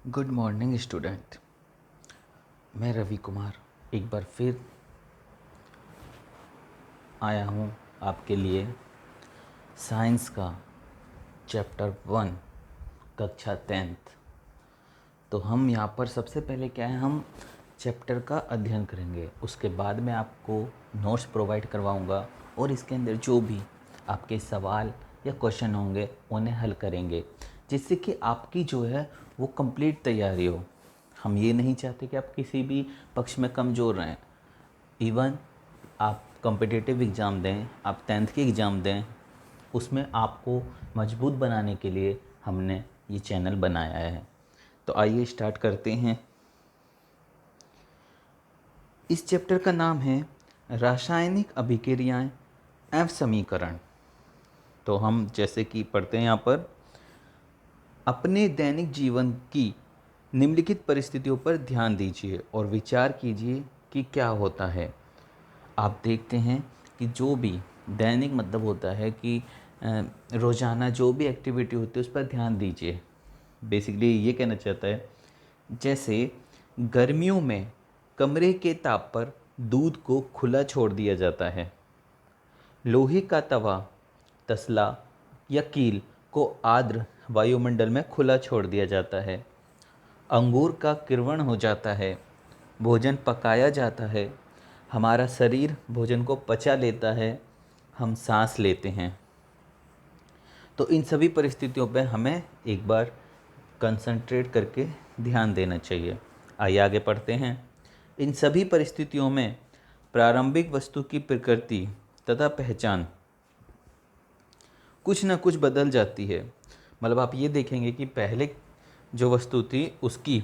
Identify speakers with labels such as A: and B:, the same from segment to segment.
A: Good morning student. मैं रवि कुमार एक बार फिर आया हूँ आपके लिए साइंस का चैप्टर 1 कक्षा 10th। तो हम यहाँ पर सबसे पहले क्या है, हम चैप्टर का अध्ययन करेंगे। उसके बाद मैं आपको नोट्स प्रोवाइड करवाऊँगा और इसके अंदर जो भी आपके सवाल या क्वेश्चन होंगे उन्हें हल करेंगे, जिससे कि आपकी जो है वो कंप्लीट तैयारी हो। हम ये नहीं चाहते कि आप किसी भी पक्ष में कमज़ोर रहें। इवन आप कॉम्पिटिटिव एग्ज़ाम दें, आप 10th की एग्ज़ाम दें, उसमें आपको मजबूत बनाने के लिए हमने ये चैनल बनाया है। तो आइए स्टार्ट करते हैं। इस चैप्टर का नाम है रासायनिक अभिक्रियाएं एवं समीकरण। तो हम जैसे कि पढ़ते हैं यहाँ पर, अपने दैनिक जीवन की निम्नलिखित परिस्थितियों पर ध्यान दीजिए और विचार कीजिए कि क्या होता है। आप देखते हैं कि जो भी दैनिक मतलब होता है कि रोज़ाना जो भी एक्टिविटी होती है उस पर ध्यान दीजिए। बेसिकली ये कहना चाहता है, जैसे गर्मियों में कमरे के ताप पर दूध को खुला छोड़ दिया जाता है, लोहे का तवा, तसला या कील को आर्द्र वायुमंडल में खुला छोड़ दिया जाता है, अंगूर का किण्वन हो जाता है, भोजन पकाया जाता है, हमारा शरीर भोजन को पचा लेता है, हम सांस लेते हैं। तो इन सभी परिस्थितियों पर हमें एक बार कंसंट्रेट करके ध्यान देना चाहिए। आइए आगे पढ़ते हैं। इन सभी परिस्थितियों में प्रारंभिक वस्तु की प्रकृति तथा पहचान कुछ न कुछ बदल जाती है। मतलब आप ये देखेंगे कि पहले जो वस्तु थी उसकी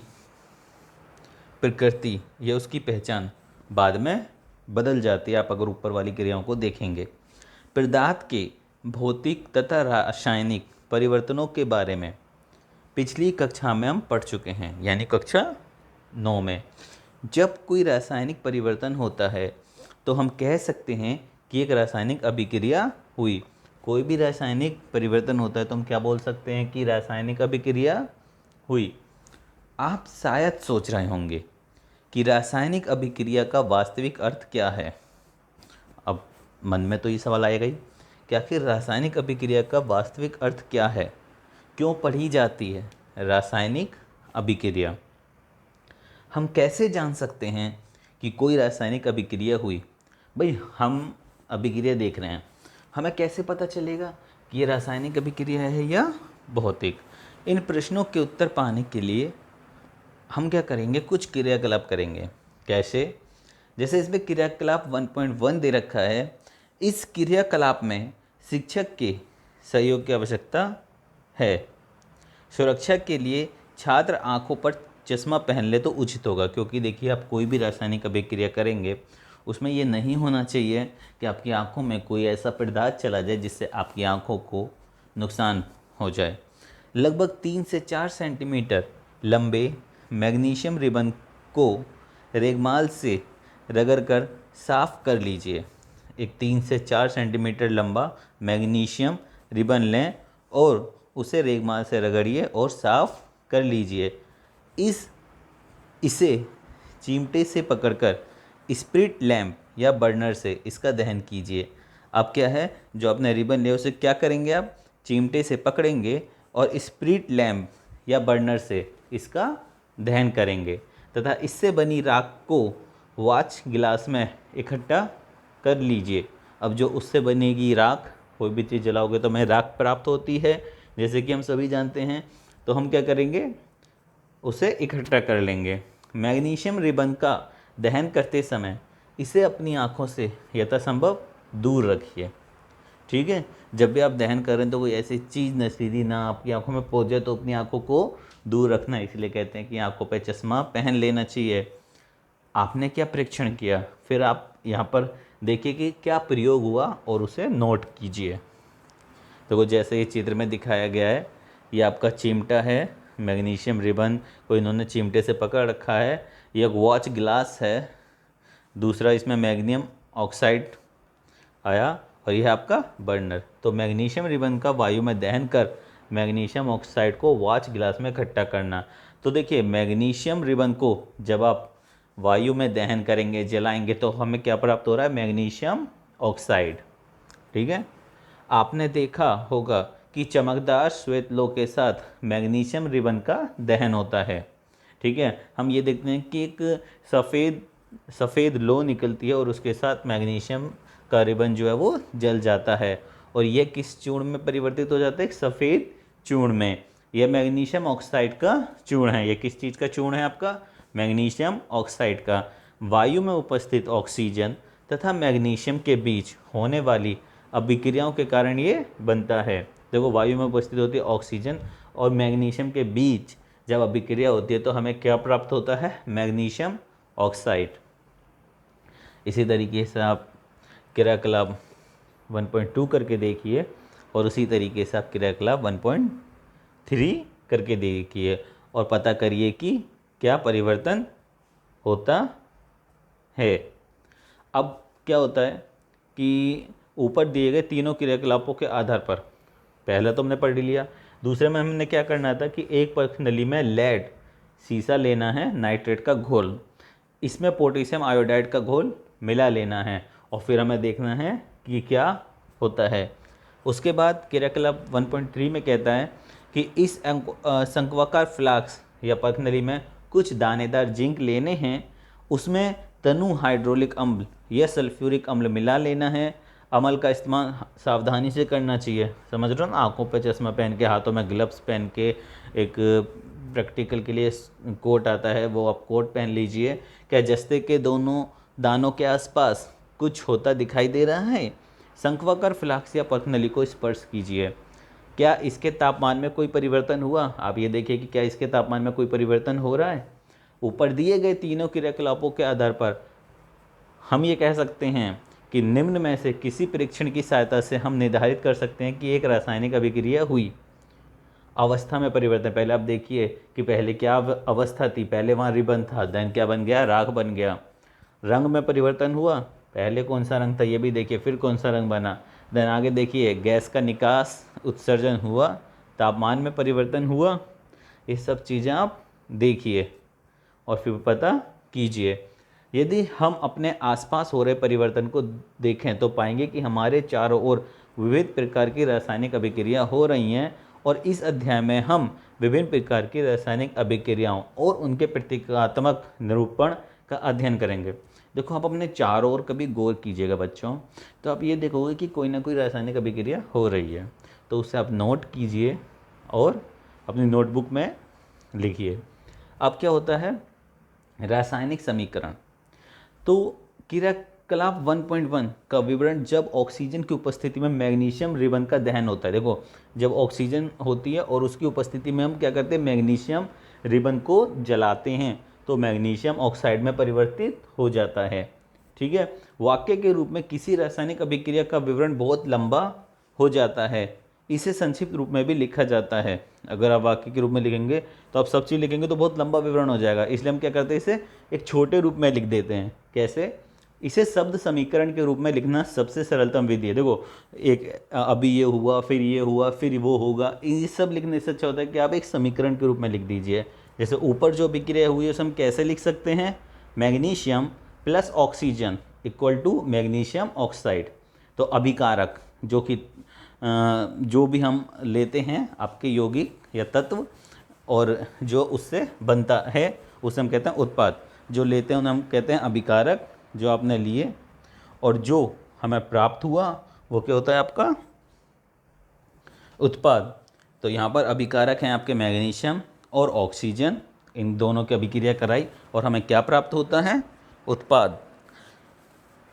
A: प्रकृति या उसकी पहचान बाद में बदल जाती है। आप अगर ऊपर वाली क्रियाओं को देखेंगे, पदार्थ के भौतिक तथा रासायनिक परिवर्तनों के बारे में पिछली कक्षा में हम पढ़ चुके हैं, यानी कक्षा 9 में। जब कोई रासायनिक परिवर्तन होता है तो हम कह सकते हैं कि एक रासायनिक अभिक्रिया हुई। कोई भी रासायनिक परिवर्तन होता है तो हम क्या बोल सकते हैं कि रासायनिक अभिक्रिया हुई। आप शायद सोच रहे होंगे कि रासायनिक अभिक्रिया का वास्तविक अर्थ क्या है। अब मन में तो ये सवाल आएगा ही कि आखिर रासायनिक अभिक्रिया का वास्तविक अर्थ क्या है, क्यों पढ़ी जाती है रासायनिक अभिक्रिया। हम कैसे जान सकते हैं कि कोई रासायनिक अभिक्रिया हुई। भाई हम अभिक्रिया देख रहे हैं, हमें कैसे पता चलेगा कि ये रासायनिक अभिक्रिया है या भौतिक। इन प्रश्नों के उत्तर पाने के लिए हम क्या करेंगे, कुछ क्रियाकलाप करेंगे। कैसे? जैसे इसमें क्रियाकलाप 1.1 दे रखा है। इस क्रियाकलाप में शिक्षक के सहयोग की आवश्यकता है। सुरक्षा के लिए छात्र आंखों पर चश्मा पहन ले तो उचित होगा, क्योंकि देखिए आप कोई भी रासायनिक अभिक्रिया करेंगे उसमें ये नहीं होना चाहिए कि आपकी आंखों में कोई ऐसा पदार्थ चला जाए जिससे आपकी आंखों को नुकसान हो जाए। लगभग 3 से 4 सेंटीमीटर लंबे मैग्नीशियम रिबन को रेगमाल से रगड़कर साफ कर लीजिए। एक 3 से 4 सेंटीमीटर लंबा मैग्नीशियम रिबन लें और उसे रेगमाल से रगड़िए और साफ कर लीजिए। इसे चिमटे से पकड़कर स्प्रिट लैंप या बर्नर से इसका दहन कीजिए। अब क्या है, जो आपने रिबन लिया उसे क्या करेंगे, आप चिमटे से पकड़ेंगे और स्प्रिट लैंप या बर्नर से इसका दहन करेंगे तथा इससे बनी राख को वॉच गिलास में इकट्ठा कर लीजिए। अब जो उससे बनेगी राख, कोई भी चीज़ जलाओगे तो हमें राख प्राप्त होती है, जैसे कि हम सभी जानते हैं। तो हम क्या करेंगे, उसे इकट्ठा कर लेंगे। मैग्नीशियम रिबन का दहन करते समय इसे अपनी आँखों से यथासंभव दूर रखिए। ठीक है, जब भी आप दहन करें तो कोई ऐसी चीज़ नशीली ना आपकी आंखों में पहुंच जाए, तो अपनी आंखों को दूर रखना। इसलिए कहते हैं कि आंखों पे चश्मा पहन लेना चाहिए। आपने क्या परीक्षण किया, फिर आप यहाँ पर देखिए कि क्या प्रयोग हुआ और उसे नोट कीजिए। तो जैसे ये चित्र में दिखाया गया है, ये आपका चिमटा है, मैग्नीशियम रिबन को इन्होंने चिमटे से पकड़ रखा है। ये एक वॉच ग्लास है, दूसरा इसमें मैग्नीशियम ऑक्साइड आया और यह आपका बर्नर। तो मैग्नीशियम रिबन का वायु में दहन कर मैग्नीशियम ऑक्साइड को वॉच ग्लास में इकट्ठा करना। तो देखिए मैग्नीशियम रिबन को जब आप वायु में दहन करेंगे, जलाएंगे, तो हमें क्या प्राप्त हो रहा है? Magnesium oxide. ठीक है। आपने देखा होगा कि चमकदार श्वेत लोह के साथ मैग्नीशियम रिबन का दहन होता है। ठीक है। हम ये देखते हैं कि एक सफ़ेद लोह निकलती है और उसके साथ मैग्नीशियम का रिबन जो है वो जल जाता है, और ये किस चूर्ण में परिवर्तित हो जाता है? एक सफ़ेद चूर्ण में। यह मैग्नीशियम ऑक्साइड का चूर्ण है। ये किस चीज़ का चूर्ण है? आपका मैग्नीशियम ऑक्साइड का। वायु में उपस्थित ऑक्सीजन तथा मैग्नीशियम के बीच होने वाली अभिक्रियाओं के कारण ये बनता है। देखो वायु में उपस्थित होती है ऑक्सीजन और मैग्नीशियम के बीच जब अभिक्रिया होती है तो हमें क्या प्राप्त होता है? Magnesium oxide. इसी तरीके से आप क्रियाकलाप 1.2 करके देखिए और उसी तरीके से आप क्रियाकलाप 1.3 करके देखिए और पता करिए कि क्या परिवर्तन होता है। अब क्या होता है कि ऊपर दिए गए तीनों क्रियाकलापों के आधार पर, पहला तो हमने पढ़ लिया, दूसरे में हमने क्या करना था कि एक परख नली में लेड सीसा लेना है, नाइट्रेट का घोल, इसमें पोटेशियम आयोडाइड का घोल मिला लेना है और फिर हमें देखना है कि क्या होता है। उसके बाद क्रियाकलाप 1.3 में कहता है कि इस शंक्वाकार फ्लास्क या परख नली में कुछ दानेदार जिंक लेने हैं, उसमें तनु हाइड्रोलिक अम्ल या सल्फ्यूरिक अम्ल मिला लेना है। अमल का इस्तेमाल सावधानी से करना चाहिए। समझ रहे हो ना? आंखों पे चश्मा पहन के, हाथों में ग्लव्स पहन के, एक प्रैक्टिकल के लिए कोट आता है वो आप कोट पहन लीजिए। क्या जस्ते के दोनों दानों के आसपास कुछ होता दिखाई दे रहा है? शंक्वाकार फ्लास्क या परख नली को स्पर्श कीजिए। क्या इसके तापमान में कोई परिवर्तन हुआ? आप ये देखिए कि क्या इसके तापमान में कोई परिवर्तन हो रहा है। ऊपर दिए गए तीनों क्रियाकलापों के आधार पर हम ये कह सकते हैं कि निम्न में से किसी परीक्षण की सहायता से हम निर्धारित कर सकते हैं कि एक रासायनिक अभिक्रिया हुई। अवस्था में परिवर्तन, पहले आप देखिए कि पहले क्या अवस्था थी, पहले वहाँ रिबन था, देन क्या बन गया? राख बन गया। रंग में परिवर्तन हुआ, पहले कौन सा रंग था ये भी देखिए, फिर कौन सा रंग बना। देन आगे देखिए गैस का निकास उत्सर्जन हुआ, तापमान में परिवर्तन हुआ। ये सब चीज़ें आप देखिए और फिर पता कीजिए। यदि हम अपने आसपास हो रहे परिवर्तन को देखें तो पाएंगे कि हमारे चारों ओर विविध प्रकार की रासायनिक अभिक्रिया हो रही हैं, और इस अध्याय में हम विभिन्न प्रकार की रासायनिक अभिक्रियाओं और उनके प्रतीकात्मक निरूपण का अध्ययन करेंगे। देखो आप अपने चारों ओर कभी गौर कीजिएगा बच्चों, तो आप ये देखोगे कि कोई ना कोई रासायनिक अभिक्रिया हो रही है, तो उसे आप नोट कीजिए और अपनी नोटबुक में लिखिए। अब क्या होता है? रासायनिक समीकरण। तो क्रियाकलाप 1.1 का विवरण, जब ऑक्सीजन की उपस्थिति में मैग्नीशियम रिबन का दहन होता है। देखो जब ऑक्सीजन होती है और उसकी उपस्थिति में हम क्या करते हैं? मैग्नीशियम रिबन को जलाते हैं तो मैग्नीशियम ऑक्साइड में परिवर्तित हो जाता है। ठीक है। वाक्य के रूप में किसी रासायनिक अभिक्रिया का विवरण बहुत लंबा हो जाता है, इसे संक्षिप्त रूप में भी लिखा जाता है। अगर आप वाक्य के रूप में लिखेंगे तो आप सब चीज़ लिखेंगे तो बहुत लंबा विवरण हो जाएगा, इसलिए हम क्या करते हैं? इसे एक छोटे रूप में लिख देते हैं। कैसे? इसे शब्द समीकरण के रूप में लिखना सबसे सरलतम विधि है। देखो एक अभी ये हुआ, फिर ये हुआ, फिर वो होगा, ये सब लिखने से अच्छा होता है कि आप एक समीकरण के रूप में लिख दीजिए। जैसे ऊपर जो अभिक्रिया हुई है उसे हम कैसे लिख सकते हैं? Magnesium plus oxygen equal to magnesium oxide. तो अभिकारक जो भी हम लेते हैं आपके यौगिक या तत्व, और जो उससे बनता है उसे हम कहते हैं उत्पाद। जो लेते हैं उन्हें हम कहते हैं अभिकारक, जो आपने लिए, और जो हमें प्राप्त हुआ वो क्या होता है? आपका उत्पाद। तो यहाँ पर अभिकारक हैं आपके मैग्नीशियम और ऑक्सीजन, इन दोनों की अभिक्रिया कराई और हमें क्या प्राप्त होता है? उत्पाद।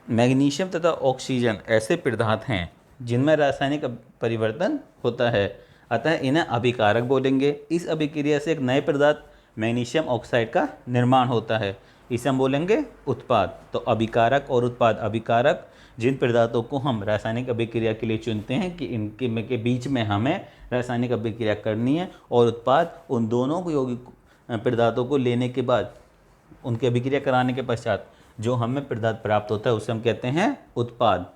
A: मैग्नीशियम तथा ऑक्सीजन ऐसे पदार्थ हैं जिनमें रासायनिक परिवर्तन होता है, अतः इन्हें अभिकारक बोलेंगे। इस अभिक्रिया से एक नए पदार्थ मैग्नीशियम ऑक्साइड का निर्माण होता है, इसे हम बोलेंगे उत्पाद। तो अभिकारक और उत्पाद। अभिकारक जिन पदार्थों को हम रासायनिक अभिक्रिया के लिए चुनते हैं कि इनके के बीच में हमें रासायनिक अभिक्रिया करनी है, और उत्पाद उन दोनों यौगिक पदार्थों को लेने के बाद, उनकी अभिक्रिया कराने के पश्चात जो हमें पदार्थ प्राप्त होता है उसे हम कहते हैं उत्पाद।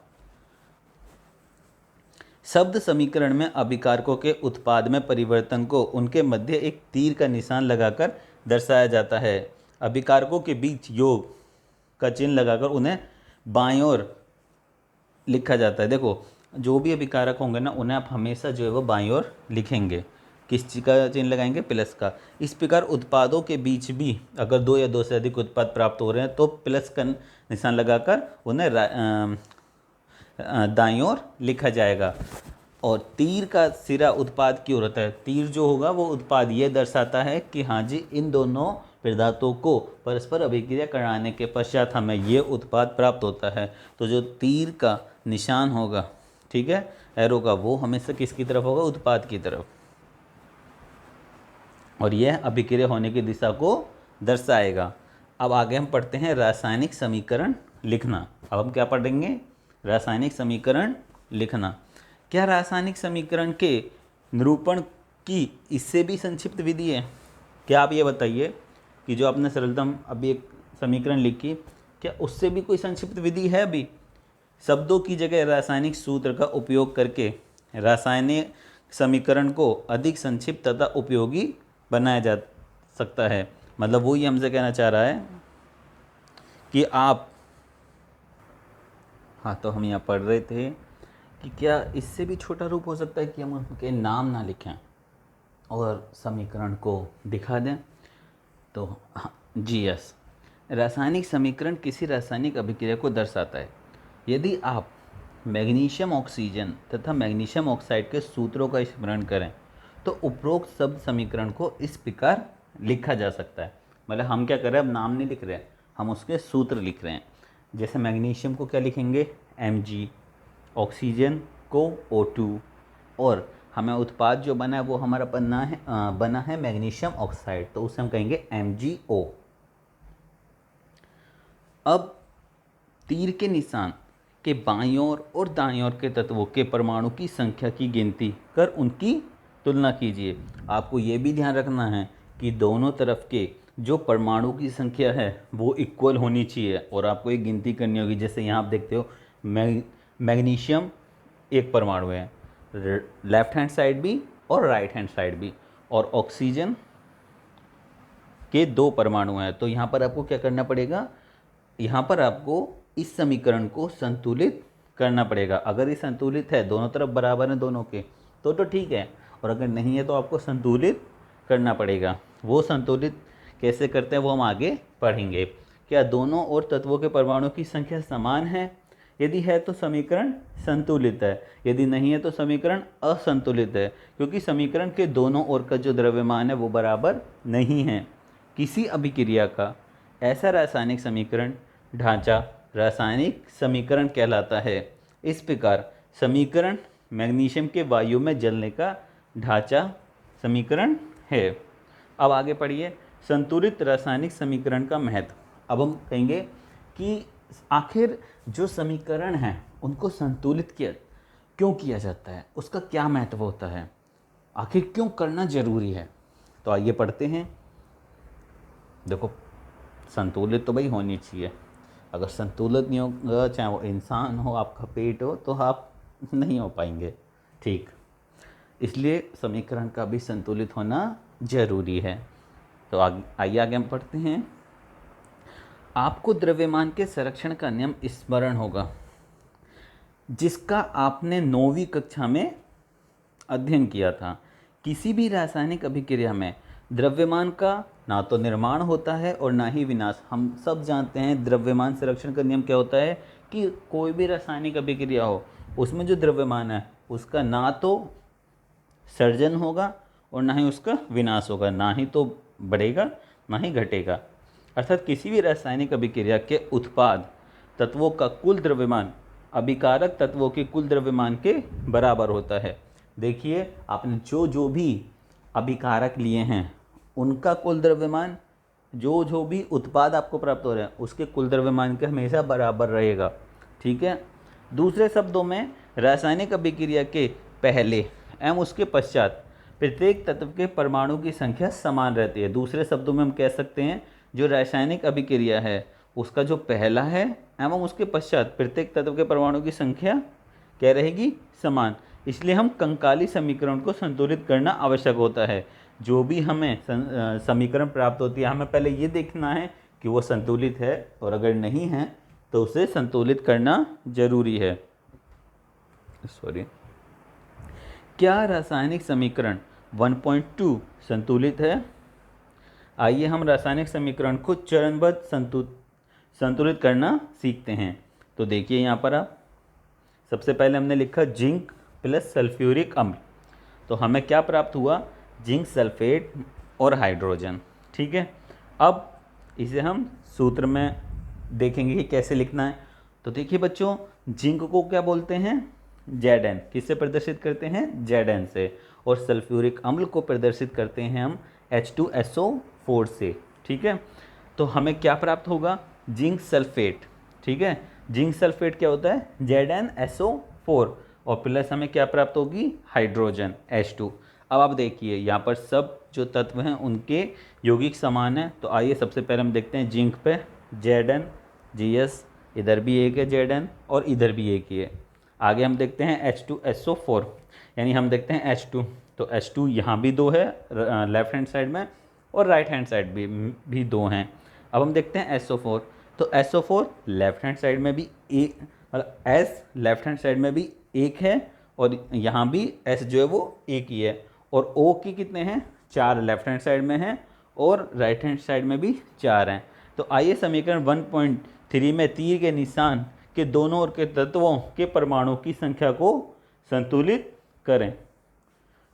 A: शब्द समीकरण में अभिकारकों के उत्पाद में परिवर्तन को उनके मध्य एक तीर का निशान लगाकर दर्शाया जाता है। अभिकारकों के बीच योग का चिन्ह लगाकर उन्हें बाईं ओर लिखा जाता है। देखो, जो भी अभिकारक होंगे ना, उन्हें आप हमेशा जो है वो बाईं ओर लिखेंगे। किस चीज़ का चिन्ह लगाएंगे? प्लस का। इस प्रकार उत्पादों के बीच भी अगर दो या दो से अधिक उत्पाद प्राप्त हो रहे हैं तो प्लस का निशान लगाकर उन्हें दाईं ओर लिखा जाएगा। और तीर का सिरा उत्पाद की ओर होता है। तीर जो होगा वो उत्पाद ये दर्शाता है कि हाँ जी, इन दोनों पदार्थों को परस्पर अभिक्रिया कराने के पश्चात हमें ये उत्पाद प्राप्त होता है। तो जो तीर का निशान होगा, ठीक है, एरो का, वो हमेशा किसकी तरफ होगा? उत्पाद की तरफ। और यह अभिक्रिया होने की दिशा को दर्शाएगा। अब आगे हम पढ़ते हैं रासायनिक समीकरण लिखना। अब हम क्या पढ़ेंगे? रासायनिक समीकरण लिखना। क्या रासायनिक समीकरण के निरूपण की इससे भी संक्षिप्त विधि है? क्या आप ये बताइए कि जो आपने सरलतम अभी एक समीकरण लिखी, क्या उससे भी कोई संक्षिप्त विधि है? अभी शब्दों की जगह रासायनिक सूत्र का उपयोग करके रासायनिक समीकरण को अधिक संक्षिप्त तथा उपयोगी बनाया जा सकता है। मतलब वो ही हमसे कहना चाह रहा है कि आप, हाँ, तो हम यहाँ पढ़ रहे थे कि क्या इससे भी छोटा रूप हो सकता है कि हम उनके नाम ना लिखें और समीकरण को दिखा दें? तो जी यस, रासायनिक समीकरण किसी रासायनिक अभिक्रिया को दर्शाता है। यदि आप मैग्नीशियम ऑक्सीजन तथा मैग्नीशियम ऑक्साइड के सूत्रों का स्मरण करें तो उपरोक्त शब्द समीकरण को इस प्रकार लिखा जा सकता है। मतलब हम क्या कर रहे हैं? अब नाम नहीं लिख रहे हैं, हम उसके सूत्र लिख रहे हैं। जैसे मैग्नीशियम को क्या लिखेंगे? Mg, ऑक्सीजन को O2, और हमें उत्पाद जो बना है वो हमारा बना है मैग्नीशियम ऑक्साइड, तो उसे हम कहेंगे MgO। अब तीर के निशान के बाईं ओर और दाईं ओर के तत्वों के परमाणु की संख्या की गिनती कर उनकी तुलना कीजिए। आपको ये भी ध्यान रखना है कि दोनों तरफ के जो परमाणु की संख्या है वो इक्वल होनी चाहिए और आपको एक गिनती करनी होगी। जैसे यहाँ आप देखते हो मैग्नीशियम एक परमाणु है, लेफ्ट हैंड साइड भी और राइट हैंड साइड भी, और ऑक्सीजन के दो परमाणु हैं। तो यहाँ पर आपको क्या करना पड़ेगा? यहाँ पर आपको इस समीकरण को संतुलित करना पड़ेगा। अगर ये संतुलित है, दोनों तरफ बराबर हैं दोनों के, तो ठीक है, और अगर नहीं है तो आपको संतुलित करना पड़ेगा। वो संतुलित कैसे करते हैं वो हम आगे पढ़ेंगे। क्या दोनों ओर तत्वों के परमाणु की संख्या समान है? यदि है तो समीकरण संतुलित है, यदि नहीं है तो समीकरण असंतुलित है, क्योंकि समीकरण के दोनों ओर का जो द्रव्यमान है वो बराबर नहीं है। किसी अभिक्रिया का ऐसा रासायनिक समीकरण ढांचा रासायनिक समीकरण कहलाता है। इस प्रकार समीकरण मैग्नीशियम के वायु में जलने का ढांचा समीकरण है। अब आगे पढ़िए संतुलित रासायनिक समीकरण का महत्व। अब हम कहेंगे कि आखिर जो समीकरण हैं उनको संतुलित क्यों किया जाता है, उसका क्या महत्व होता है, आखिर क्यों करना जरूरी है। तो आइए पढ़ते हैं। देखो, संतुलित तो भाई होनी चाहिए। अगर संतुलित नहीं होगा, चाहे वो इंसान हो, आपका पेट हो, तो आप नहीं हो पाएंगे, ठीक। इसलिए समीकरण का भी संतुलित होना जरूरी है। तो आइए आगे हम पढ़ते हैं। आपको द्रव्यमान के संरक्षण का नियम स्मरण होगा, जिसका आपने 9वीं कक्षा में अध्ययन किया था। किसी भी रासायनिक अभिक्रिया में द्रव्यमान का ना तो निर्माण होता है और ना ही विनाश। हम सब जानते हैं द्रव्यमान संरक्षण का नियम क्या होता है कि कोई भी रासायनिक अभिक्रिया हो, उसमें जो द्रव्यमान है उसका ना तो सर्जन होगा और ना ही उसका विनाश होगा, ना ही तो बढ़ेगा ना ही घटेगा। अर्थात किसी भी रासायनिक अभिक्रिया के उत्पाद तत्वों का कुल द्रव्यमान अभिकारक तत्वों के कुल द्रव्यमान के बराबर होता है। देखिए, आपने जो भी अभिकारक लिए हैं उनका कुल द्रव्यमान, जो भी उत्पाद आपको प्राप्त हो रहे हैं उसके कुल द्रव्यमान के हमेशा बराबर रहेगा, ठीक है। दूसरे शब्दों में रासायनिक अभिक्रिया के पहले एवं उसके पश्चात प्रत्येक तत्व के परमाणु की संख्या समान रहती है। दूसरे शब्दों में हम कह सकते हैं जो रासायनिक अभिक्रिया है उसका जो पहला है एवं उसके पश्चात प्रत्येक तत्व के परमाणु की संख्या क्या रहेगी? समान। इसलिए हम कंकाली समीकरण को संतुलित करना आवश्यक होता है। जो भी हमें समीकरण प्राप्त होती है, हमें पहले ये देखना है कि वो संतुलित है, और अगर नहीं है तो उसे संतुलित करना जरूरी है। क्या रासायनिक समीकरण 1.2 संतुलित है? आइए हम रासायनिक समीकरण को चरणबद्ध संतुलित करना सीखते हैं। तो देखिए यहाँ पर आप, सबसे पहले हमने लिखा जिंक प्लस सल्फ्यूरिक अम्ल, तो हमें क्या प्राप्त हुआ? जिंक सल्फेट और हाइड्रोजन। ठीक है, अब इसे हम सूत्र में देखेंगे कि कैसे लिखना है। तो देखिए बच्चों, जिंक को क्या बोलते हैं? Zn। किससे प्रदर्शित करते हैं? Zn से। और सल्फ्यूरिक अम्ल को प्रदर्शित करते हैं हम H2SO4 से। ठीक है, तो हमें क्या प्राप्त होगा? Zinc sulphate. ठीक है, जिंक सल्फेट क्या होता है? ZnSO4। और प्लस हमें क्या प्राप्त होगी? Hydrogen H2। अब आप देखिए यहाँ पर सब जो तत्व हैं उनके यौगिक समान है। तो आइए सबसे पहले हम देखते हैं जिंक पे, Zn GS, इधर भी एक है Zn और इधर भी एक ही है। आगे हम देखते हैं H2SO4, यानी हम देखते हैं H2। तो H2 यहाँ भी दो है लेफ्ट हैंड साइड में, और राइट हैंड साइड भी दो हैं। अब हम देखते हैं SO4। तो SO4 लेफ्ट हैंड साइड में भी एक, मतलब S लेफ्ट हैंड साइड में भी एक है, और यहाँ भी S जो है वो एक ही है। और O की कितने हैं? 4 लेफ्ट हैंड साइड में हैं, और राइट हैंड साइड में भी 4 हैं। तो आइए समीकरण 1.3 में तीर के निशान के दोनों ओर के तत्वों के परमाणु की संख्या को संतुलित करें।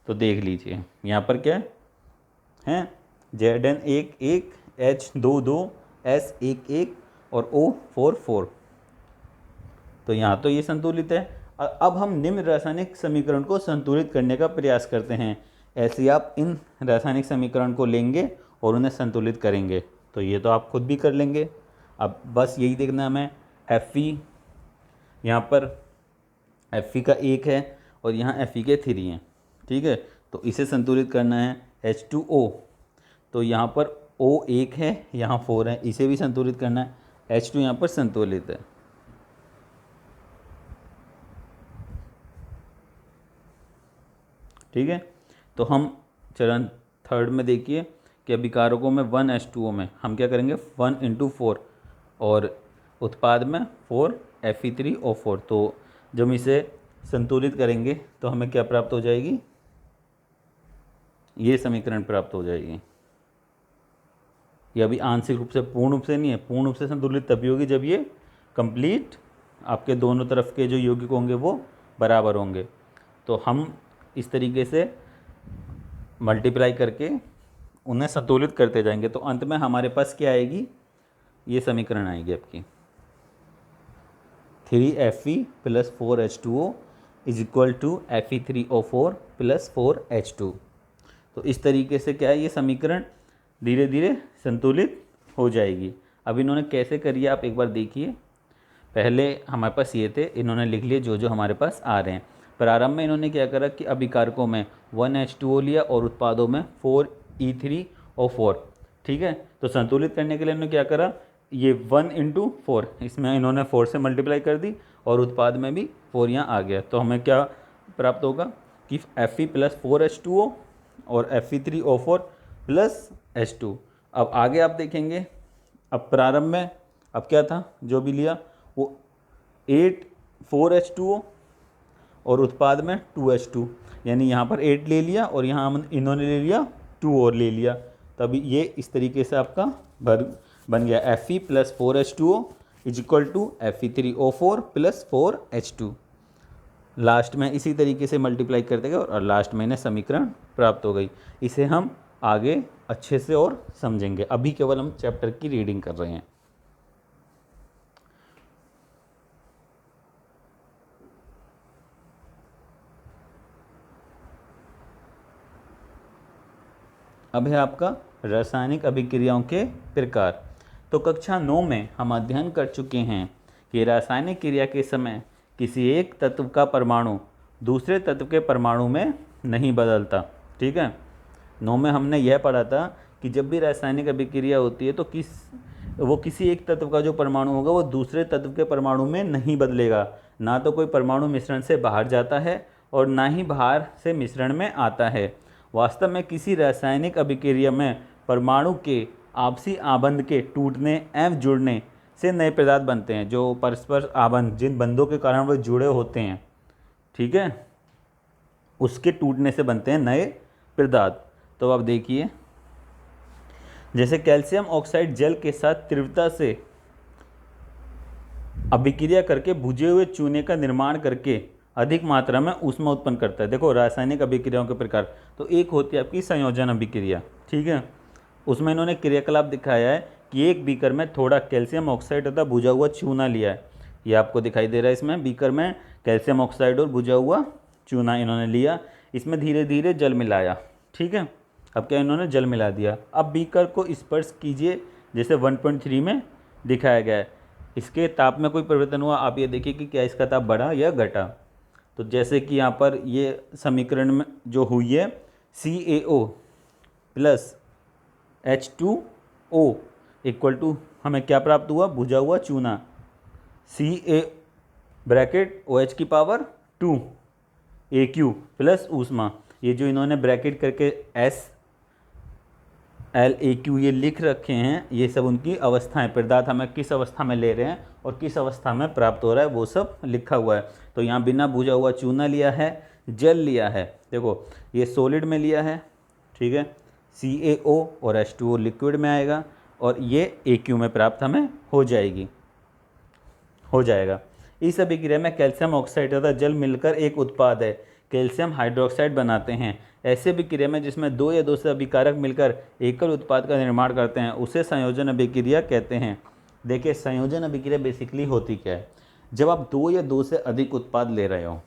A: तो देख लीजिए यहाँ पर क्या है? Zn 1 1, H 2 2, S 1 1 और O 4 4। तो यहाँ तो ये संतुलित है। अब हम निम्न रासायनिक समीकरण को संतुलित करने का प्रयास करते हैं। ऐसे आप इन रासायनिक समीकरण को लेंगे और उन्हें संतुलित करेंगे। तो ये तो आप खुद भी कर लेंगे। अब बस यही देखना है हमें। Fe यहाँ पर Fe का 1 है और यहाँ Fe के 3 हैं। ठीक है, तो इसे संतुलित करना है। H2O, तो यहाँ पर O 1 है, यहाँ 4 है, इसे भी संतुलित करना है। H2 यहाँ पर संतुलित है। ठीक है, तो हम चरण 3 में देखिए कि अभिकारकों में 1H2O में हम क्या करेंगे? 1 × 4, और उत्पाद में 4 Fe3O4। तो जब हम इसे संतुलित करेंगे तो हमें क्या प्राप्त हो जाएगी? ये समीकरण प्राप्त हो जाएगी। ये अभी आंशिक रूप से, पूर्ण रूप से नहीं है। पूर्ण रूप से संतुलित तभी होगी जब ये कंप्लीट आपके दोनों तरफ के जो यौगिक होंगे वो बराबर होंगे। तो हम इस तरीके से मल्टीप्लाई करके उन्हें संतुलित करते जाएंगे। तो अंत में हमारे पास क्या आएगी? ये समीकरण आएगी आपकी 3Fe + 4H2O = Fe3O4 + 4H2। तो इस तरीके से क्या है, ये समीकरण धीरे धीरे संतुलित हो जाएगी। अब इन्होंने कैसे करी है आप एक बार देखिए। पहले हमारे पास ये थे, इन्होंने लिख लिए जो जो हमारे पास आ रहे हैं। प्रारंभ में इन्होंने क्या करा कि अभिकारकों में 1H2O लिया और उत्पादों में 4E3O4। ठीक है, तो संतुलित करने के लिए इन्होंने क्या करा? ये 1 × 4, इसमें इन्होंने 4 से मल्टीप्लाई कर दी और उत्पाद में भी 4 यहाँ आ गया। तो हमें क्या प्राप्त होगा कि Fe + 4H2O और Fe3O4 + H2। अब आगे आप देखेंगे, अब प्रारंभ में अब क्या था? जो भी लिया वो 8 4H2O और उत्पाद में 2H2, यानी यहाँ पर 8 ले लिया और यहाँ इन्होंने ले लिया 2 और ले लिया। तभी ये इस तरीके से आपका बन गया Fe + 4H2O = Fe3O4 + 4H2। Last में इसी तरीके से मल्टीप्लाई करते गए और लास्ट में इन्हें समीकरण प्राप्त हो गई। इसे हम आगे अच्छे से और समझेंगे। अभी केवल हम चैप्टर की रीडिंग कर रहे हैं। अब है आपका रासायनिक अभिक्रियाओं के प्रकार। तो कक्षा 9 में हम अध्ययन कर चुके हैं कि रासायनिक क्रिया के समय किसी एक तत्व का परमाणु दूसरे तत्व के परमाणु में नहीं बदलता। ठीक है, 9 में हमने यह पढ़ा था कि जब भी रासायनिक अभिक्रिया होती है तो वो किसी एक तत्व का जो परमाणु होगा वो दूसरे तत्व के परमाणु में नहीं बदलेगा। ना तो कोई परमाणु मिश्रण से बाहर जाता है और ना ही बाहर से मिश्रण में आता है। वास्तव में किसी रासायनिक अभिक्रिया में परमाणु के आपसी आबंध के टूटने एवं जुड़ने से नए पदार्थ बनते हैं। जो परस्पर आबंध, जिन बंधों के कारण वो जुड़े होते हैं, ठीक है, उसके टूटने से बनते हैं नए पदार्थ। तो अब देखिए, जैसे कैल्शियम ऑक्साइड जल के साथ तीव्रता से अभिक्रिया करके बुझे हुए चूने का निर्माण करके अधिक मात्रा में ऊष्मा उत्पन्न करता है। देखो रासायनिक अभिक्रियाओं के प्रकार, तो एक होती है आपकी संयोजन अभिक्रिया, ठीक है। उसमें इन्होंने क्रियाकलाप दिखाया है कि एक बीकर में थोड़ा कैल्शियम ऑक्साइड तथा बुझा हुआ चूना लिया है। ये आपको दिखाई दे रहा है, इसमें बीकर में कैल्शियम ऑक्साइड और बुझा हुआ चूना इन्होंने लिया, इसमें धीरे धीरे जल मिलाया, ठीक है। अब क्या इन्होंने जल मिला दिया। अब बीकर को स्पर्श कीजिए, जैसे 1.3 में दिखाया गया है। इसके ताप में कोई परिवर्तन हुआ, आप ये देखिए कि क्या इसका ताप बढ़ा या घटा। तो जैसे कि यहाँ पर ये समीकरण में जो हुई है, CaO plus H2O equal to हमें क्या प्राप्त हुआ, बुझा हुआ चूना, Ca ब्रैकेट OH की पावर 2 AQ प्लस ऊष्मा। ये जो इन्होंने ब्रैकेट करके SLAQ ये लिख रखे हैं, ये सब उनकी अवस्थाएं, पदार्थ हमें किस अवस्था में ले रहे हैं और किस अवस्था में प्राप्त हो रहा है वो सब लिखा हुआ है। तो यहाँ बिना बुझा हुआ चूना लिया है, जल लिया है, देखो ये सॉलिड में लिया है, ठीक है, CaO और H2O लिक्विड में आएगा और ये AQ में प्राप्त हमें हो जाएगा। इस अभिक्रिया में कैल्शियम ऑक्साइड तथा जल मिलकर एक उत्पाद है, कैल्शियम हाइड्रोक्साइड बनाते हैं। ऐसे अभिक्रिया में जिसमें दो या दो से अभिकारक मिलकर एकल उत्पाद का निर्माण करते हैं उसे संयोजन अभिक्रिया कहते हैं। देखिए संयोजन अभिक्रिया बेसिकली होती क्या है, जब आप दो या दो से अधिक उत्पाद ले रहे हो,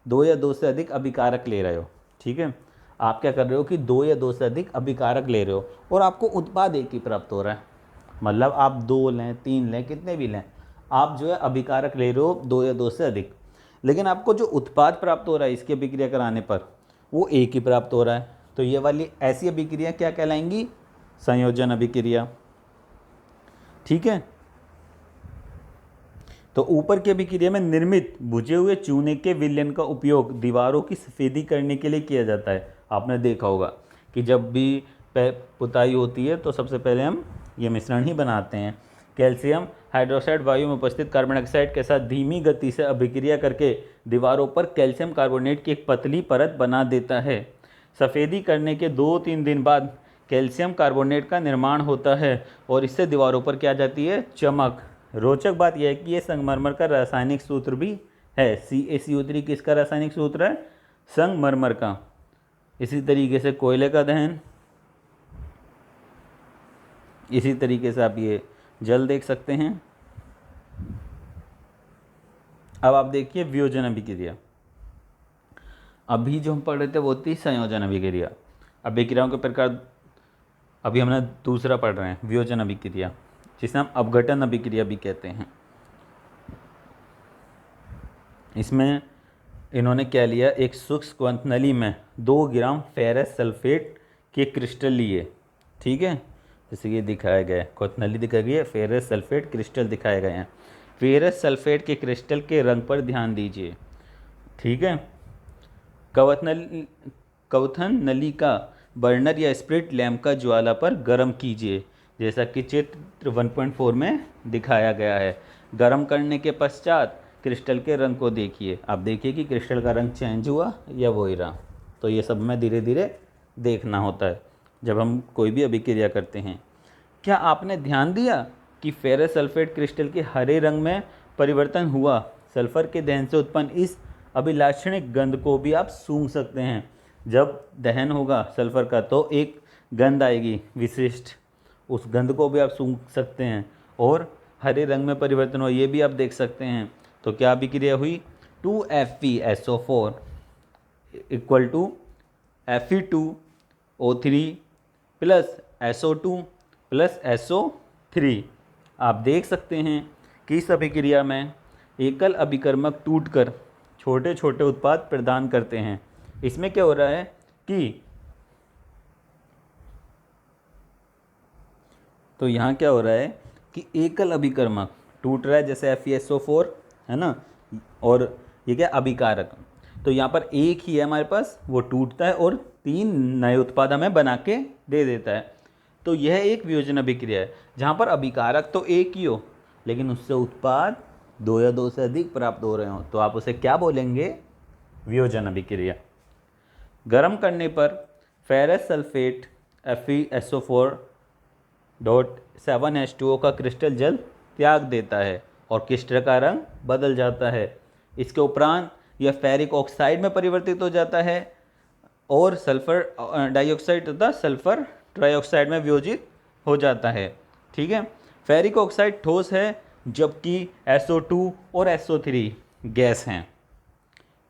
A: दो या दो से अधिक अभिकारक ले रहे हो, ठीक है, आप क्या कर रहे हो कि दो या दो से अधिक अभिकारक ले रहे हो और आपको उत्पाद एक ही प्राप्त हो रहा है। मतलब आप 2 लें, 3 लें, कितने भी लें, आप जो है अभिकारक ले रहे हो दो या दो से अधिक, लेकिन आपको जो उत्पाद प्राप्त हो रहा है इसकी अभिक्रिया कराने पर वो एक ही प्राप्त हो रहा है। तो ये वाली ऐसी अभिक्रिया क्या कहलाएंगी, संयोजन अभिक्रिया, ठीक है। तो ऊपर की अभिक्रिया में निर्मित बुझे हुए चूने के विलयन का उपयोग दीवारों की सफेदी करने के लिए किया जाता है। आपने देखा होगा कि जब भी पुताई होती है तो सबसे पहले हम ये मिश्रण ही बनाते हैं। कैल्शियम हाइड्रोक्साइड वायु में उपस्थित कार्बन डाइऑक्साइड के साथ धीमी गति से अभिक्रिया करके दीवारों पर कैल्शियम कार्बोनेट की एक पतली परत बना देता है। सफ़ेदी करने के 2-3 दिन बाद कैल्शियम कार्बोनेट का निर्माण होता है और इससे दीवारों पर क्या जाती है, चमक। रोचक बात यह है कि ये संगमरमर का रासायनिक सूत्र भी है। CaCO3 किसका रासायनिक सूत्र है, संगमरमर का। इसी तरीके से कोयले का दहन, इसी तरीके से आप ये जल देख सकते हैं। अब आप देखिए वियोजन अभिक्रिया। अभी जो हम पढ़ रहे थे वो थी संयोजन अभिक्रिया। अभिक्रियाओं के प्रकार अभी हमने दूसरा पढ़ रहे हैं, वियोजन अभिक्रिया, जिसे हम अपघटन अभिक्रिया भी कहते हैं। इसमें इन्होंने क्या लिया, एक सूक्ष्म क्वथ नली में 2 ग्राम फेरस सल्फेट के क्रिस्टल लिए, ठीक है, जैसे ये दिखाया गया है, क्वथ नली दिखाई गई है, फेरस सल्फेट क्रिस्टल दिखाए गए हैं। फेरस सल्फेट के क्रिस्टल के रंग पर ध्यान दीजिए, ठीक है। क्वथन नली का बर्नर या स्प्रिट लैम्प का ज्वाला पर गर्म कीजिए, जैसा कि चित्र 1.4 में दिखाया गया है। गर्म करने के पश्चात क्रिस्टल के रंग को देखिए। आप देखिए कि क्रिस्टल का रंग चेंज हुआ या वही रहा। तो ये सब में धीरे धीरे देखना होता है जब हम कोई भी अभिक्रिया करते हैं। क्या आपने ध्यान दिया कि फेरस सल्फेट क्रिस्टल के हरे रंग में परिवर्तन हुआ? सल्फर के दहन से उत्पन्न इस अभिलाक्षणिक गंध को भी आप सूंघ सकते हैं। जब दहन होगा सल्फर का तो एक गंध आएगी विशिष्ट, उस गंध को भी आप सूंघ सकते हैं। और हरे रंग में परिवर्तन हुआ ये भी आप देख सकते हैं। तो क्या अभिक्रिया हुई, 2FeSO4 equal to Fe2O3 plus SO2 plus SO3। आप देख सकते हैं कि इस अभिक्रिया में एकल अभिकर्मक टूटकर छोटे छोटे उत्पाद प्रदान करते हैं। इसमें क्या हो रहा है कि तो यहाँ क्या हो रहा है कि एकल अभिकर्मक टूट रहा है, जैसे FeSO4 है ना, और ये क्या अभिकारक, तो यहाँ पर एक ही है हमारे पास, वो टूटता है और 3 नए उत्पाद हमें बना के दे देता है। तो यह एक वियोजन अभिक्रिया है जहाँ पर अभिकारक तो एक ही हो लेकिन उससे उत्पाद 2 या 2 से अधिक प्राप्त हो रहे हो, तो आप उसे क्या बोलेंगे? वियोजन अभिक्रिया। गर्म करने पर फेरस सल्फेट FeSO4.7H2O का क्रिस्टल जल त्याग देता है और क्रिस्टल का रंग बदल जाता है। इसके उपरांत यह फेरिक ऑक्साइड में परिवर्तित हो जाता है और सल्फर डाइऑक्साइड तथा सल्फर ट्राइऑक्साइड में वियोजित हो जाता है। ठीक है, फेरिक ऑक्साइड ठोस है जबकि SO2 और SO3 गैस हैं।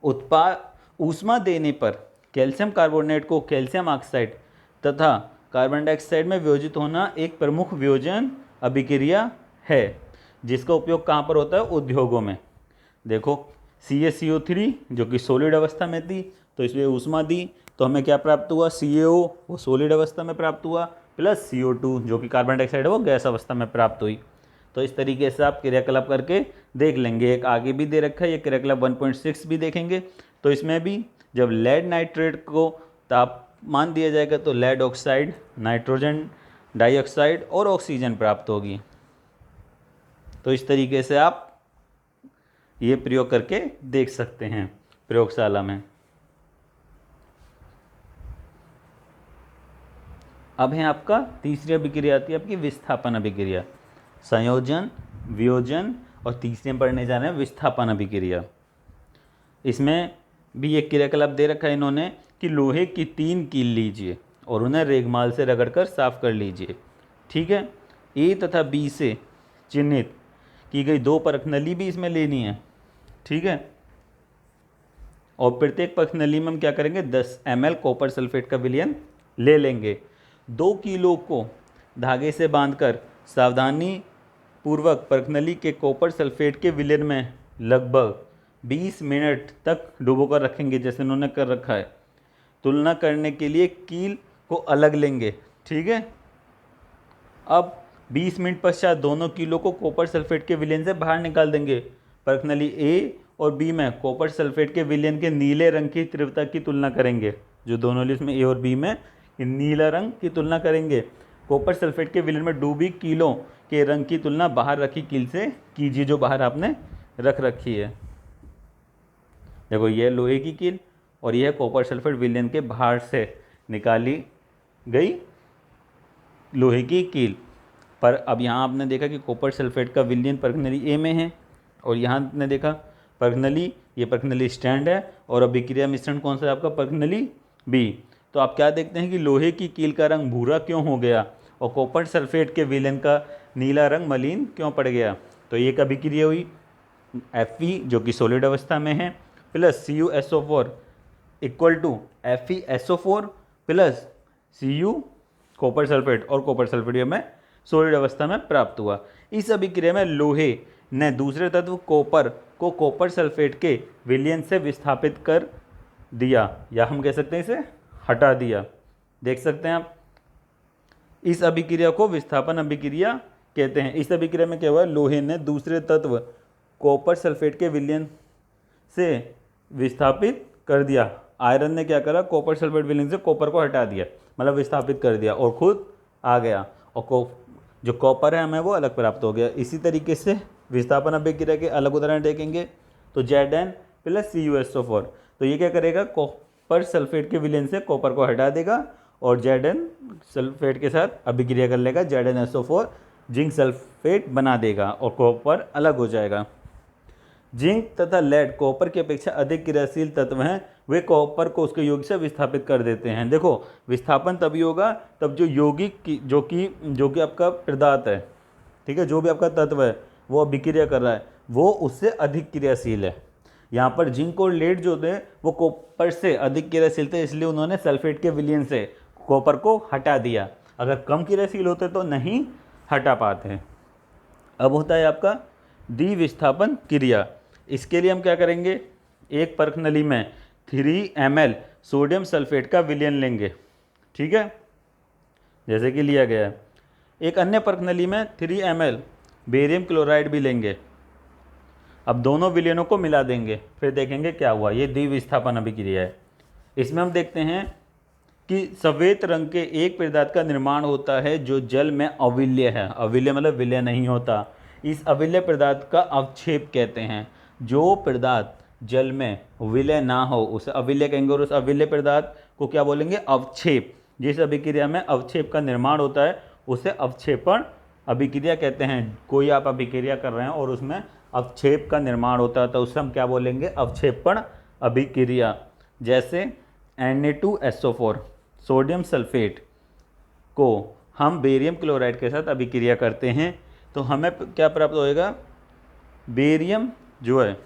A: उत्पाद ऊष्मा देने पर कैल्शियम कार्बोनेट को कैल्शियम ऑक्साइड तथा कार्बन डाइऑक्साइड में वियोजित होना एक प्रमुख वियोजन अभिक्रिया है जिसका उपयोग कहाँ पर होता है? उद्योगों में। देखो CaCO3 जो कि सॉलिड अवस्था में थी तो इसलिए ऊष्मा दी तो हमें क्या प्राप्त हुआ? CaO वो सॉलिड अवस्था में प्राप्त हुआ प्लस CO2 जो कि कार्बन डाइऑक्साइड है वो गैस अवस्था में प्राप्त हुई। तो इस तरीके से आप क्रियाकलाप करके देख लेंगे। एक आगे भी दे रखा है, ये क्रियाकलाप 1.6 भी देखेंगे। तो इसमें भी जब लेड नाइट्रेट को तापमान दिया जाएगा तो लेड ऑक्साइड, नाइट्रोजन डाइऑक्साइड और ऑक्सीजन प्राप्त होगी। तो इस तरीके से आप ये प्रयोग करके देख सकते हैं प्रयोगशाला में। अब है आपका तीसरी अभिक्रिया आती है आपकी विस्थापन अभिक्रिया। संयोजन, वियोजन और तीसरे में पढ़ने जा रहे हैं विस्थापन अभिक्रिया। इसमें भी एक क्रियाकलाप दे रखा है इन्होंने कि लोहे की 3 कील लीजिए और उन्हें रेगमाल से रगड़कर साफ कर लीजिए। ठीक है, A तथा B से चिन्हित की गई 2 परखनली भी इसमें लेनी है। ठीक है, और प्रत्येक परखनली में हम क्या करेंगे? 10 ml कॉपर सल्फेट का विलयन ले लेंगे। 2 किलो को धागे से बांधकर सावधानी पूर्वक परखनली के कॉपर सल्फेट के विलयन में लगभग 20 मिनट तक डुबोकर रखेंगे जैसे उन्होंने कर रखा है। तुलना करने के लिए कील को अलग लेंगे। ठीक है, अब 20 मिनट पश्चात दोनों कीलों को कॉपर सल्फेट के विलयन से बाहर निकाल देंगे। परखनली A और B में कॉपर सल्फेट के विलयन के नीले रंग की तीव्रता की तुलना करेंगे। जो दोनों लिस्ट में A और B में नीला रंग की तुलना करेंगे। कॉपर सल्फेट के विलयन में डूबी कीलों के रंग की तुलना बाहर रखी कील से कीजिए जो बाहर आपने रख रखी है। देखो ये लोहे की कील और यह कॉपर सल्फेट विलयन के बाहर से निकाली गई लोहे की कील। पर अब यहाँ आपने देखा कि कॉपर सल्फेट का विलयन परखनली A में है और यहाँ आपने देखा परखनली, ये परखनली स्टैंड है और अभिक्रिया मिश्रण कौन सा है आपका? परखनली B। तो आप क्या देखते हैं कि लोहे की कील का रंग भूरा क्यों हो गया और कॉपर सल्फेट के विलयन का नीला रंग मलिन क्यों पड़ गया? तो ये एक अभिक्रिया हुई Fe जो कि सॉलिड अवस्था में है plus CuSO4 equal to FeSO4 plus Cu copper sulphate, और कॉपर सल्फेट हमें सॉलिड अवस्था में प्राप्त हुआ। इस अभिक्रिया में लोहे ने दूसरे तत्व कॉपर को कॉपर सल्फेट के विलयन से विस्थापित कर दिया, या हम कह सकते हैं इसे हटा दिया। देख सकते हैं आप, इस अभिक्रिया को विस्थापन अभिक्रिया कहते हैं। इस अभिक्रिया में क्या हुआ? लोहे ने दूसरे तत्व कॉपर सल्फेट के विलयन से विस्थापित कर दिया। आयरन ने क्या करा? कॉपर सल्फेट विलयन से कॉपर को हटा दिया, मतलब विस्थापित कर दिया और खुद आ गया, और जो कॉपर है हमें वो अलग प्राप्त हो गया। इसी तरीके से विस्थापन अभिक्रिया के अलग उदाहरण देखेंगे तो Zn प्लस CuSO4, तो ये क्या करेगा? कॉपर सल्फेट के विलयन से कॉपर को हटा देगा और Zn सल्फेट के साथ अभिक्रिया कर लेगा, ZnSO4 जिंक सल्फेट बना देगा और कॉपर अलग हो जाएगा। जिंक तथा लेड कॉपर की अपेक्षा अधिक क्रियाशील तत्व हैं, वे कॉपर को उसके यौगिक से विस्थापित कर देते हैं। देखो विस्थापन तभी होगा तब जो यौगिक जो कि आपका पदार्थ है, ठीक है, जो भी आपका तत्व है वो अभिक्रिया कर रहा है वो उससे अधिक क्रियाशील है। यहाँ पर जिंक और लेड जो थे वो कॉपर से अधिक क्रियाशील थे, इसलिए उन्होंने सल्फेट के विलयन से कॉपर को हटा दिया। अगर कम क्रियाशील होते तो नहीं हटा पाते। अब होता है आपका द्विविस्थापन क्रिया। इसके लिए हम क्या करेंगे? एक परखनली में 3 ml सोडियम सल्फेट का विलयन लेंगे, ठीक है, जैसे कि लिया गया है। एक अन्य परखनली में 3 ml बेरियम क्लोराइड भी लेंगे। अब दोनों विलयनों को मिला देंगे, फिर देखेंगे क्या हुआ। ये द्विविस्थापन अभिक्रिया है। इसमें हम देखते हैं कि सफ़ेद रंग के एक पदार्थ का निर्माण होता है जो जल में अविलय है। अविलय मतलब विलय नहीं होता। इस अविलय पदार्थ का अवक्षेप कहते हैं। जो पदार्थ जल में विलय ना हो उसे अविलय कहेंगे, और उस अविलय पदार्थ को क्या बोलेंगे? अवक्षेप। जिस अभिक्रिया में अवक्षेप का निर्माण होता है उसे अवक्षेपण अभिक्रिया कहते हैं। कोई आप अभिक्रिया कर रहे हैं और उसमें अवक्षेप का निर्माण होता है तो उसे हम क्या बोलेंगे? अवक्षेपण अभिक्रिया। जैसे Na2SO4 सोडियम सल्फेट को हम बेरियम क्लोराइड के साथ अभिक्रिया करते हैं तो हमें क्या प्राप्त होएगा? बेरियम जो है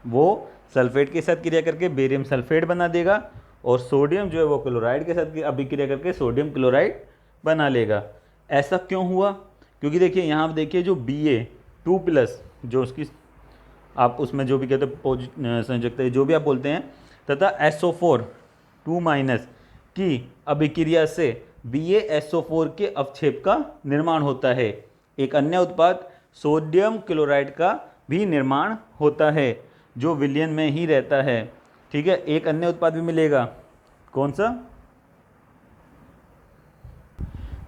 A: वो सल्फेट के साथ क्रिया करके बेरियम सल्फेट बना देगा, और सोडियम जो है वो क्लोराइड के साथ अभिक्रिया करके सोडियम क्लोराइड बना लेगा। ऐसा क्यों हुआ? क्योंकि देखिए यहाँ आप देखिए जो Ba2+ जो उसकी आप उसमें जो भी कहते हैं संयोजकता जो भी आप बोलते हैं, तथा SO4 2- की अभिक्रिया से BaSO4 के अवक्षेप का निर्माण होता है। एक अन्य उत्पाद सोडियम क्लोराइड का भी निर्माण होता है जो विलयन में ही रहता है। ठीक है, एक अन्य उत्पाद भी मिलेगा। कौन सा?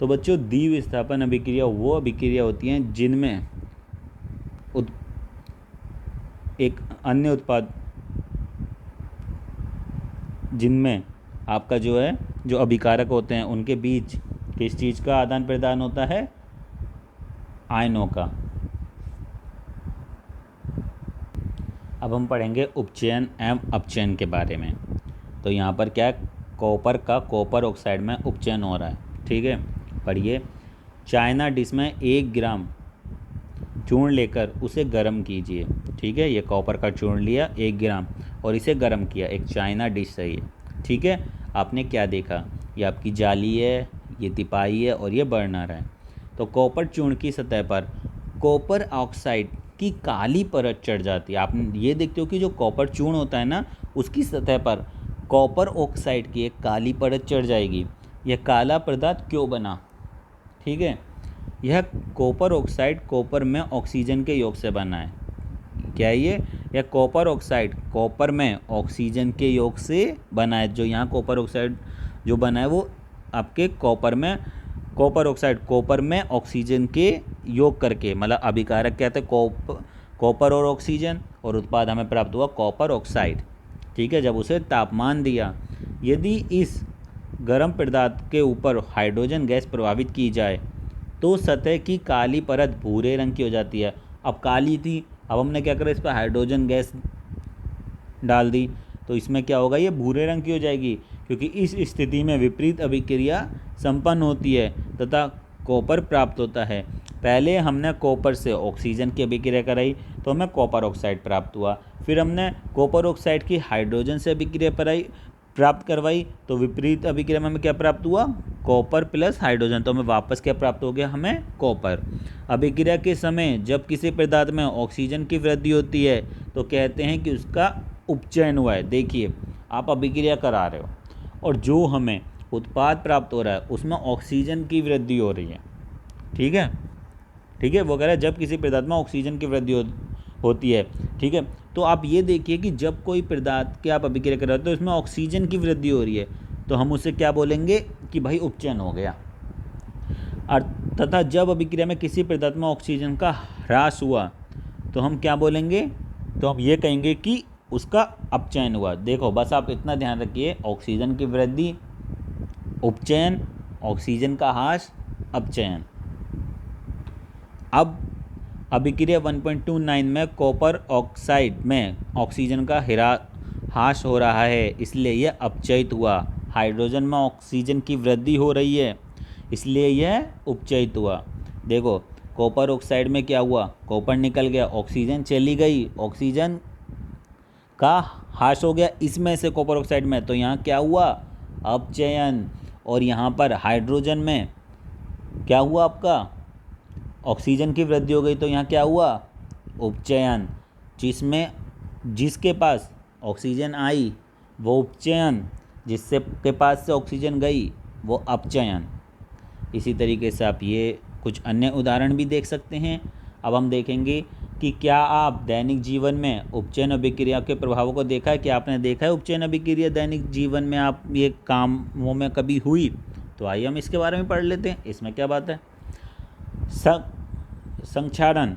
A: तो बच्चों द्विविस्थापन अभिक्रिया वो अभिक्रिया होती हैं जिनमें एक अन्य उत्पाद जिनमें आपका जो है जो अभिकारक होते हैं उनके बीच किस चीज़ का आदान प्रदान होता है? आयनों का। अब हम पढ़ेंगे उपचयन एवं अपचयन के बारे में। तो यहाँ पर क्या है? कॉपर का कॉपर ऑक्साइड में उपचयन हो रहा है। ठीक है, पढ़िए। चाइना डिश में 1 ग्राम चूर्ण लेकर उसे गर्म कीजिए। ठीक है, ये कॉपर का चूर्ण लिया 1 ग्राम और इसे गर्म किया। एक चाइना डिश है ये। ठीक है, आपने क्या देखा? ये आपकी जाली है, ये तिपाही है और ये बर्नर है। तो कॉपर चूर्ण की सतह पर कॉपर ऑक्साइड की काली परत चढ़ जाती है। आप ये देखते हो कि जो कॉपर चूर्ण होता है ना, उसकी सतह पर कॉपर ऑक्साइड की एक काली परत चढ़ जाएगी। यह काला पदार्थ क्यों बना? ठीक है, यह कॉपर ऑक्साइड कॉपर में ऑक्सीजन के योग से बना है। क्या है ये? यह कॉपर ऑक्साइड कॉपर में ऑक्सीजन के योग से बना है। जो यहाँ कॉपर ऑक्साइड जो बना है वो आपके कॉपर ऑक्साइड कॉपर में ऑक्सीजन के योग करके, मतलब अभिकारक कहते हैं कॉपर और ऑक्सीजन, और उत्पाद हमें प्राप्त हुआ कॉपर ऑक्साइड। ठीक है, जब उसे तापमान दिया, यदि इस गर्म पदार्थ के ऊपर हाइड्रोजन गैस प्रभावित की जाए तो सतह की काली परत भूरे रंग की हो जाती है। अब काली थी, अब हमने क्या करा? इस पर हाइड्रोजन गैस डाल दी तो इसमें क्या होगा? ये भूरे रंग की हो जाएगी, क्योंकि इस स्थिति में विपरीत अभिक्रिया संपन्न होती है तथा कॉपर प्राप्त होता है। पहले हमने कॉपर से ऑक्सीजन की अभिक्रिया कराई तो हमें कॉपर ऑक्साइड प्राप्त हुआ। फिर हमने कॉपर ऑक्साइड की हाइड्रोजन से अभिक्रिया प्राप्त करवाई तो विपरीत अभिक्रिया में हमें क्या प्राप्त हुआ? Copper plus hydrogen. तो हमें वापस क्या प्राप्त हो गया? हमें कॉपर। अभिक्रिया के समय जब किसी पदार्थ में ऑक्सीजन की वृद्धि होती है तो कहते हैं कि उसका उपचयन हुआ है। देखिए, आप अभिक्रिया करा रहे हो और जो हमें उत्पाद प्राप्त हो रहा है उसमें ऑक्सीजन की वृद्धि हो रही है। ठीक है, ठीक है, वो कह रहा है जब किसी पदार्थ में ऑक्सीजन की वृद्धि होती है। ठीक है, तो आप ये देखिए कि जब कोई पदार्थ की आप अभिक्रिया कर रहे हो तो इसमें ऑक्सीजन की वृद्धि हो रही है तो हम उसे क्या बोलेंगे? कि भाई उपचयन हो गया। और तथा जब अभिक्रिया में किसी पदार्थ में ऑक्सीजन का ह्रास हुआ तो हम क्या बोलेंगे? तो हम ये कहेंगे कि उसका अपचयन हुआ। देखो, बस आप इतना ध्यान रखिए, ऑक्सीजन की वृद्धि उपचयन, ऑक्सीजन का ह्रास अपचयन। अब अभिक्रिया 1.29 में कॉपर ऑक्साइड में ऑक्सीजन का ह्रास हो रहा है, इसलिए यह अपचयित हुआ। हाइड्रोजन में ऑक्सीजन की वृद्धि हो रही है, इसलिए यह उपचयित हुआ। देखो, कॉपर ऑक्साइड में क्या हुआ? कॉपर निकल गया, ऑक्सीजन चली गई, ऑक्सीजन का ह्रास हो गया इसमें से कॉपर ऑक्साइड में, तो यहाँ क्या हुआ? अपचयन। और यहाँ पर हाइड्रोजन में क्या हुआ? आपका ऑक्सीजन की वृद्धि हो गई तो यहाँ क्या हुआ? उपचयन। जिसके पास ऑक्सीजन आई वो उपचयन, जिससे के पास से ऑक्सीजन गई वो अपचयन। इसी तरीके से आप ये कुछ अन्य उदाहरण भी देख सकते हैं। अब हम देखेंगे कि क्या आप दैनिक जीवन में उपचयन अभिक्रिया के प्रभावों को देखा है? क्या आपने देखा है उपचयन अभिक्रिया दैनिक जीवन में आप ये कामों में कभी हुई? तो आइए हम इसके बारे में पढ़ लेते हैं, इसमें क्या बात है। संक्षारण,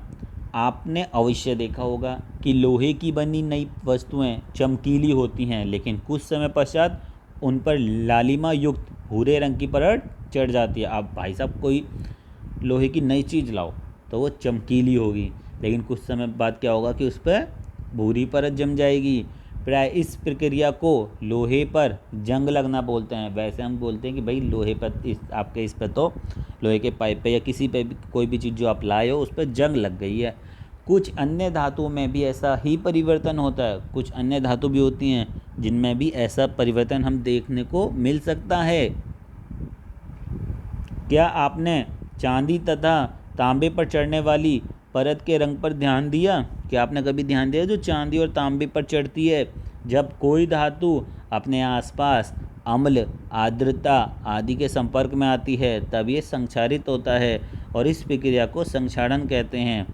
A: आपने अवश्य देखा होगा कि लोहे की बनी नई वस्तुएं चमकीली होती हैं, लेकिन कुछ समय पश्चात उन पर लालिमा युक्त भूरे रंग की परत चढ़ जाती है। आप भाई साहब कोई लोहे की नई चीज़ लाओ तो वो चमकीली होगी, लेकिन कुछ समय बाद क्या होगा कि उस पर भूरी परत जम जाएगी। प्राय इस प्रक्रिया को लोहे पर जंग लगना बोलते हैं। वैसे हम बोलते हैं कि भाई लोहे पर इस पर तो लोहे के पाइप पे या किसी पे भी कोई भी चीज़ जो आप लाए हो उस पर जंग लग गई है। कुछ अन्य धातुओं में भी ऐसा ही परिवर्तन होता है। कुछ अन्य धातु भी होती हैं जिनमें भी ऐसा परिवर्तन हम देखने को मिल सकता है। क्या आपने चांदी तथा तांबे पर चढ़ने वाली परत के रंग पर ध्यान दिया? क्या आपने कभी ध्यान दिया जो चांदी और तांबे पर चढ़ती है? जब कोई धातु अपने आसपास अम्ल, आर्द्रता आदि के संपर्क में आती है तब ये संक्षारित होता है और इस प्रक्रिया को संक्षारण कहते हैं।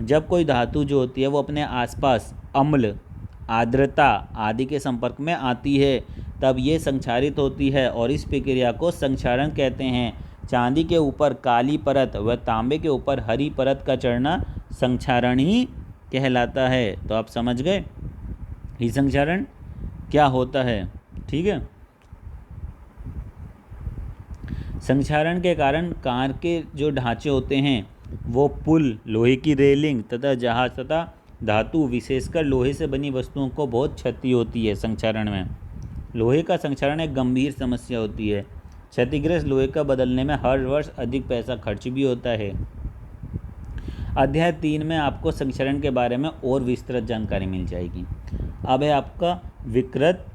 A: जब कोई धातु जो होती है वो अपने आसपास अम्ल, आर्द्रता आदि के संपर्क में आती है तब ये संक्षारित होती है और इस प्रक्रिया को संक्षारण कहते हैं। चांदी के ऊपर काली परत व तांबे के ऊपर हरी परत का चढ़ना संक्षारण ही कहलाता है। तो आप समझ गए ही संक्षारण क्या होता है। ठीक है। संक्षारण के कारण कार के जो ढांचे होते हैं वो पुल, लोहे की रेलिंग तथा जहाज तथा धातु विशेषकर लोहे से बनी वस्तुओं को बहुत क्षति होती है। संक्षारण में लोहे का संक्षारण एक गंभीर समस्या होती है। क्षतिग्रस्त लोहे का बदलने में हर वर्ष अधिक पैसा खर्च भी होता है। अध्याय 3 में आपको संक्षारण के बारे में और विस्तृत जानकारी मिल जाएगी। अब है आपका विकृत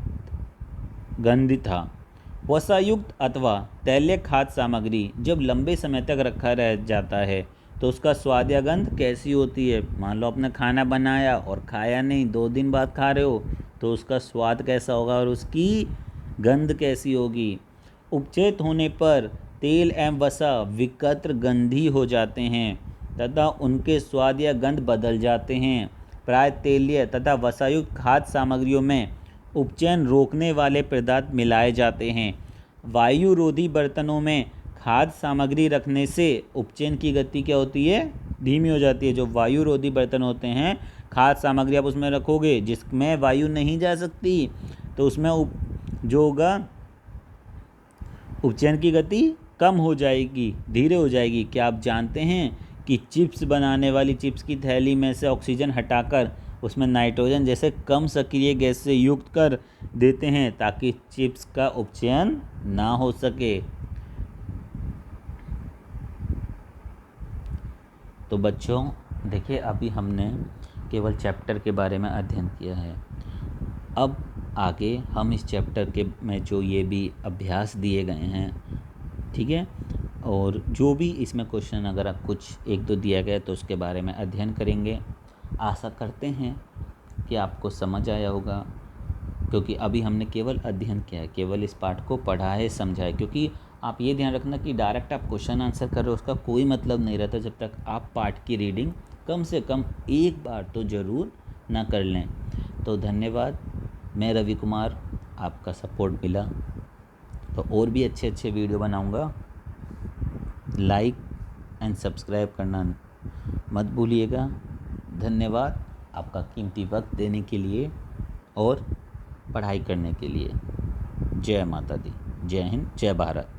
A: गंधिता। वसायुक्त अथवा तैलीय खाद्य सामग्री जब लंबे समय तक रखा रह जाता है तो उसका स्वाद या गंध कैसी होती है? मान लो आपने खाना बनाया और खाया नहीं, 2 दिन बाद खा रहे हो तो उसका स्वाद कैसा होगा और उसकी गंध कैसी होगी? उपचयित होने पर तेल एवं वसा विकत्र गंधी हो जाते हैं तथा उनके स्वाद या गंध बदल जाते हैं। प्राय तेलीय तथा वसायुक्त खाद्य सामग्रियों में उपचयन रोकने वाले पदार्थ मिलाए जाते हैं। वायुरोधी बर्तनों में खाद्य सामग्री रखने से उपचयन की गति क्या होती है? धीमी हो जाती है। जो वायुरोधी बर्तन होते हैं, खाद्य सामग्री आप उसमें रखोगे जिसमें वायु नहीं जा सकती तो उसमें जो होगा उपचयन की गति कम हो जाएगी, धीरे हो जाएगी। क्या आप जानते हैं कि चिप्स बनाने वाली चिप्स की थैली में से ऑक्सीजन हटाकर उसमें नाइट्रोजन जैसे कम सक्रिय गैस से युक्त कर देते हैं ताकि चिप्स का उपचयन ना हो सके। तो बच्चों देखिए, अभी हमने केवल चैप्टर के बारे में अध्ययन किया है। अब आगे हम इस चैप्टर के में जो ये भी अभ्यास दिए गए हैं, ठीक है, और जो भी इसमें क्वेश्चन अगर कुछ 1-2 दिया गया तो उसके बारे में अध्ययन करेंगे। आशा करते हैं कि आपको समझ आया होगा, क्योंकि अभी हमने केवल अध्ययन किया है, केवल इस पाठ को पढ़ा है, समझा है। क्योंकि आप ये ध्यान रखना कि डायरेक्ट आप क्वेश्चन आंसर कर रहे हो उसका कोई मतलब नहीं रहता जब तक आप पाठ की रीडिंग कम से कम एक बार तो ज़रूर ना कर लें। तो धन्यवाद। मैं रवि कुमार, आपका सपोर्ट मिला तो और भी अच्छे अच्छे वीडियो बनाऊंगा। लाइक एंड सब्सक्राइब करना मत भूलिएगा। धन्यवाद आपका कीमती वक्त देने के लिए और पढ़ाई करने के लिए। जय माता दी, जय हिंद, जय भारत।